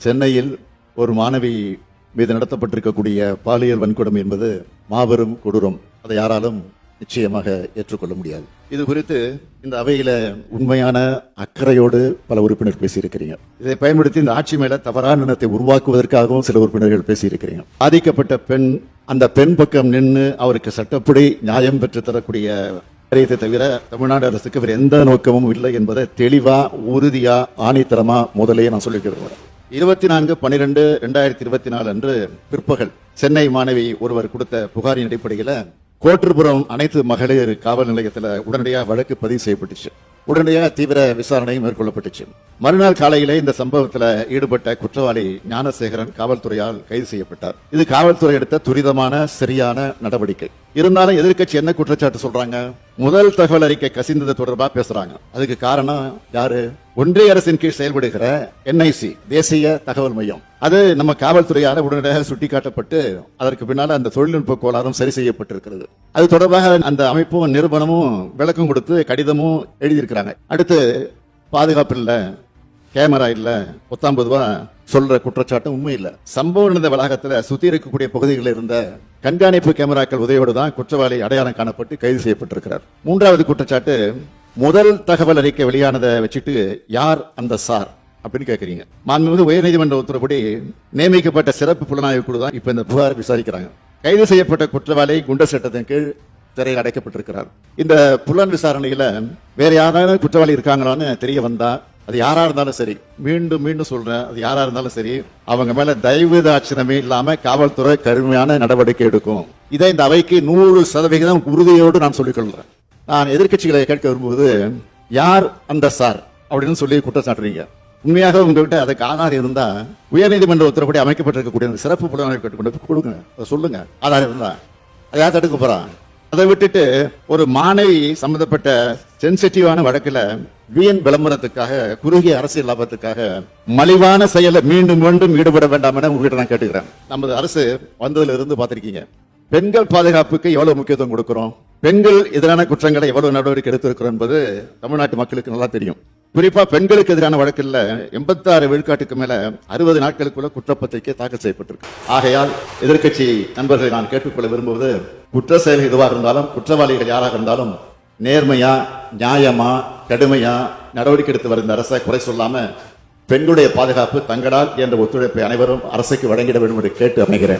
சென்னையில் ஒரு மாணவி மீது நடத்தப்பட்டிருக்கக்கூடிய பாலியல் வன்கொடுமை என்பது மாபெரும் கொடூரம். அதை யாராலும் நிச்சயமாக ஏற்றுக்கொள்ள முடியாது. இது குறித்து இந்த அவையில உண்மையான அக்கறையோடு பல உறுப்பினர் பேசியிருக்கிறீங்க. இதை பயன்படுத்தி இந்த ஆட்சி மேல தவறான எண்ணத்தை உருவாக்குவதற்காகவும் சில உறுப்பினர்கள் பேசியிருக்கிறீங்க. பாதிக்கப்பட்ட பெண் அந்த பெண் பக்கம் நின்று அவருக்கு சட்டப்படி நியாயம் பெற்று தரக்கூடிய காரியத்தை தவிர தமிழ்நாடு அரசுக்கு வேறு எந்த நோக்கமும் இல்லை என்பதை தெளிவா, உறுதியா, ஆணித்தரமா முதலே நான் சொல்லிக்கிறேன். 24/12/2024 அன்று பிற்பகல் சென்னை மாணவி ஒருவர் கொடுத்த புகாரின் அடிப்படையில் கோட்டூர்புரம் அனைத்து மகளிர் காவல் நிலையத்தில் உடனடியாக வழக்கு பதிவு செய்யப்பட்டுச்சு. உடனடியாக தீவிர விசாரணை மேற்கொள்ளப்பட்டுச்சு. மறுநாள் காலையிலே இந்த சம்பவத்தில் ஈடுபட்ட குற்றவாளி ஞானசேகரன் காவல்துறையால் கைது செய்யப்பட்டார். இது காவல்துறை எடுத்த துரிதமான சரியான நடவடிக்கை. இருந்தாலும் எதிர்க்கட்சி என்ன குற்றச்சாட்டு சொல்றாங்க? முதல் தகவல் அறிக்கை கசிந்தது தொடர்பா பேசுறாங்க. அதுக்கு காரணம் யாரு? ஒன்றிய அரசின் கீழ் செயல்படுகிற NIC, தேசிய தகவல் மையம். அது நம்ம காவல்துறையால உடனடியாக சுட்டிக்காட்டப்பட்டு அதற்கு பின்னால அந்த தொழில்நுட்ப கோளாறும் சரி செய்யப்பட்டிருக்கிறது. அது தொடர்பாக அந்த அமைப்பும் நிறுவனமும் விளக்கம் கொடுத்து கடிதமும் எழுதியிருக்கிறாங்க. அடுத்து பாதுகாப்பு இல்ல, கேமரா இல்ல, 19 ரூபா சொல்ற குற்றச்சாட்டு உண்மை இல்ல. சம்பவம் நடந்த வளாகத்தில் சுத்தி இருக்கக்கூடிய பகுதிகளில் இருந்த கண்காணிப்பு கேமராக்கள் உதவியோடு தான் குற்றவாளி அடையாளம் காணப்பட்டு கைது செய்யப்பட்டிருக்கிறார். மூன்றாவது குற்றச்சாட்டு, முதல் தகவல் அறிக்கை வெளியானதை வச்சுட்டு யார் அந்த சார் அப்படின்னு கேட்கறீங்க. மாண்புமிகு உயர்நீதிமன்ற உத்தரவுப்படி நியமிக்கப்பட்ட சிறப்பு புலனாய்வு குழு தான் இப்ப இந்த புகார் விசாரிக்கிறாங்க. கைது செய்யப்பட்ட குற்றவாளி குண்டர் சட்டத்தின் கீழ் சிறையில் அடைக்கப்பட்டிருக்கிறார். இந்த புலன் விசாரணையில வேற யாராவது குற்றவாளி இருக்காங்களான்னு தெரிய வந்தா, அது யாரா இருந்தாலும் சரி, மீண்டும் மீண்டும் சொல்றேன், அது யாரா இருந்தாலும் சரி, அவங்க மேல தயவு தாட்சணமே இல்லாம காவல்துறை கடுமையான நடவடிக்கை எடுக்கும். இதை இந்த அவைக்கு 100% உறுதியோடு நான் சொல்லிக் கொள்றேன். நான் எதிர்கட்சிகளை கேட்க விரும்புவது, யார் அந்த சார் அப்படின்னு சொல்லி குற்றச்சாட்டுறீங்க. உண்மையாக உங்ககிட்ட அதுக்கு ஆதாரம் இருந்தா உயர்நீதிமன்ற உத்தரவுப்படி அமைக்கப்பட்டிருக்கக்கூடிய சிறப்பு புலனாய்வு கொண்டு கொடுங்க, சொல்லுங்க. ஆதாரம் இருந்தா அதை யார் தடுக்க போறான்? அதை விட்டுட்டு ஒரு மாணவி சம்பந்தப்பட்ட சென்சிட்டிவான வழக்குல வீண் விளம்பரத்துக்காக, குறுகிய அரசியல் லாபத்துக்காக மலிவான செயலை மீண்டும் மீண்டும் ஈடுபட வேண்டாம் என உங்ககிட்ட நான் கேட்டுக்கிறேன். நமது அரசு வந்ததுல இருந்து பார்த்திருக்கீங்க, பெண்கள் பாதுகாப்புக்கு எவ்வளவு முக்கியத்துவம் கொடுக்கிறோம், பெண்கள் எதிரான குற்றங்களை எவ்வளவு நடவடிக்கை எடுத்திருக்கிறோம் என்பது தமிழ்நாட்டு மக்களுக்கு நல்லா தெரியும். குறிப்பா பெண்களுக்கு எதிரான வழக்கில் 86 விழுக்காட்டுக்கு மேல 60 நாட்களுக்குள்ள குற்றப்பத்திரிகை தாக்கல் செய்யப்பட்டிருக்கு. ஆகையால் எதிர்கட்சி நண்பர்களை நான் கேட்டுக்கொள்ள விரும்புவது, குற்ற செயல் எதுவாக இருந்தாலும், குற்றவாளிகள் யாராக இருந்தாலும் நேர்மையா, நியாயமா, கடுமையா நடவடிக்கை எடுத்து வருகிற அரசை குறை சொல்லாம பெண்களுடைய பாதுகாப்பு தங்களால் என்ற ஒத்துழைப்பை அனைவரும் அரசுக்கு வழங்கிட வேண்டும் என்று கேட்டு அமைகிறேன்.